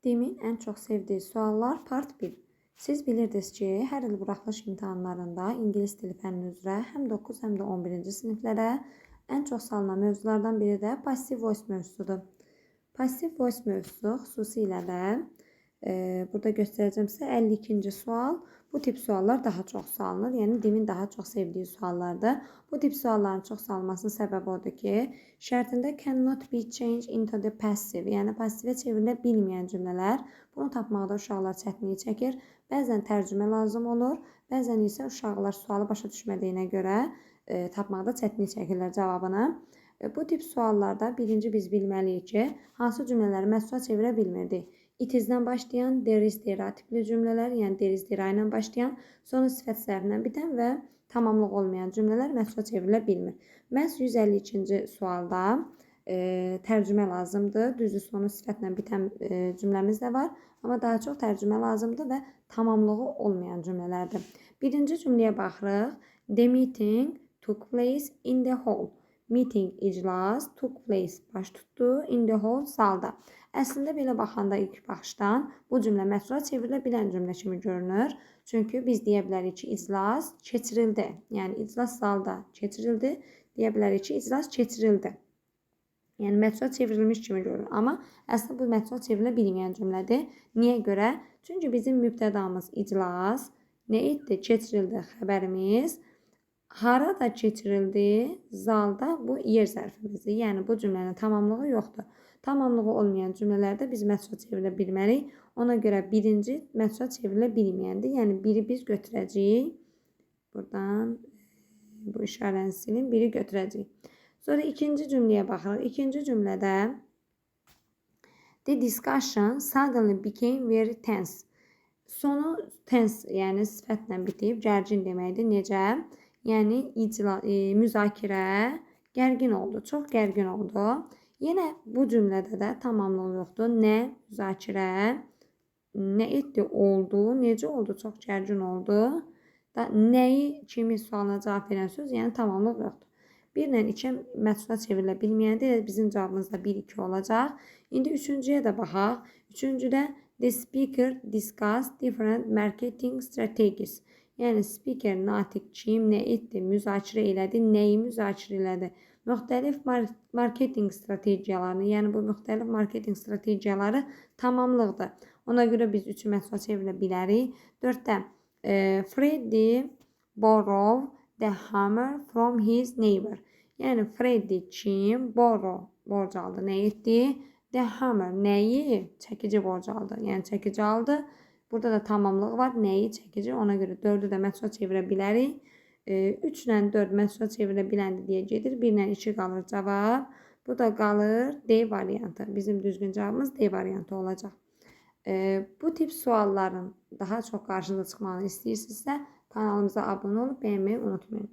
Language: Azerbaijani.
Demin en çok sevdiği suallar part 1. Siz bilirdiniz ki, her il buraxılış imtahanlarında ingilis dili fənni üzrə həm 9 həm də 11-ci siniflərə en çox salınan mövzulardan biri də passive voice mövzusudur. Passive voice mövzusu xüsusilə də burada göstərəcəm sizə 52-ci sual. Bu tip suallar daha çox salınır. Yəni Dimin daha çox sevdiyi suallardır. Bu tip sualların çox salınmasının səbəbi odur ki, şərtində cannot be changed into the passive, yəni passivə çevrilə bilməyən cümlələr. Bunu tapmaqda uşaqlar çətinlik çəkir. Bəzən tərcümə lazım olur, bəzən isə uşaqlar sualı başa düşmədiyinə görə tapmaqda çətinlik çəkirlər cavabını. Bu tip suallarda birinci biz bilməliyik ki, hansı cümlələri məhsula çevirə bilmirdik. It is-dən başlayan, there is, there are tipli cümlələr, yəni there is, there are ilə başlayan, sonra sifət zərfinə bitən və tamamlıq olmayan cümlələr məhsula çevrilə bilmir. Məhz 152-ci sualda tərcümə lazımdır. Düzdür, sonu sifətlə bitən cümləmiz də var, amma daha çox tərcümə lazımdır və tamamlığı olmayan cümlələrdir. Birinci cümləyə baxırıq. The meeting took place in the hall. Meeting, iclas, took place, baş tutdu, in the hall, salda. Əslində belə baxanda ilk baxışdan bu cümlə məhsula çevrilə bilən cümlə kimi görünür. Çünki biz deyə bilərik ki, iclas keçirildi. Yəni iclas salda keçirildi. Deyə bilərik ki, iclas keçirildi. Yəni məhsula çevrilmiş kimi görünür. Amma əslində bu məhsula çevrilə bilməyən cümlədir. Niyə görə? Çünki bizim mübtədamız iclas, nə etdi? Keçirildi xəbərimiz. Harada keçirildi? Zalda, bu yer zərfimizdir. Yəni bu cümlənin tamamlığı yoxdur. Tamamlığı olmayan cümlələrdə biz məhsula çevrilə bilmərik. Ona görə birinci məhsula çevrilə bilməyəndir. Yəni biri biz götürəcəyik. Buradan bu işarəni silin, biri götürəcəyik. Sonra ikinci cümləyə baxırıq. İkinci cümlədə the discussion suddenly became very tense. Sonu tense, yəni sifətlə bitib, gərgin deməkdir. Necə? Yəni müzakirə gərgin oldu, çox gərgin oldu. Yenə bu cümlədə də tamamlıq yoxdur. Nə müzakirə, nə etdi, oldu, necə oldu, çox gərgin oldu. Nəyi, kimi sualına cavab verən söz, yəni tamamlıq yoxdur. 1 ilə 2 məhsula çevrilə bilməyəndir. Bizim cavabımız da 1-2 olacaq. İndi üçüncüyə də baxaq. Üçüncüdə the speaker discussed different marketing strategies. Yəni speaker, natiq kim, nə etdi, müzakirə elədi, nəyi müzakirə elədi. Müxtəlif marketing strategiyalarını, yəni bu müxtəlif marketing strategiyaları tamamlıqdır. Ona görə biz 3-ü məhsula çevirə bilərik. 4-də Freddy borrowed the hammer from his neighbor. Yəni Freddy kim, borc aldı, nə etdi? The hammer, nəyi? Çəkici borc aldı. Yəni çəkici aldı. Burada da tamamlığı var. Nəyi? Çəkici. Ona görə 4-ü də məhsula çevirə bilərik. 3 ilə 4 məhsula çevrilə biləndir deyə gedir. 1 ilə 2 qalır cavab. Bu da qalır D variantı. Bizim düzgün cavabımız D variantı olacaq. Bu tip sualların daha çox qarşınıza çıxmağını istəyirsinizsə kanalımıza abunə olub bəyənməyi unutmayın.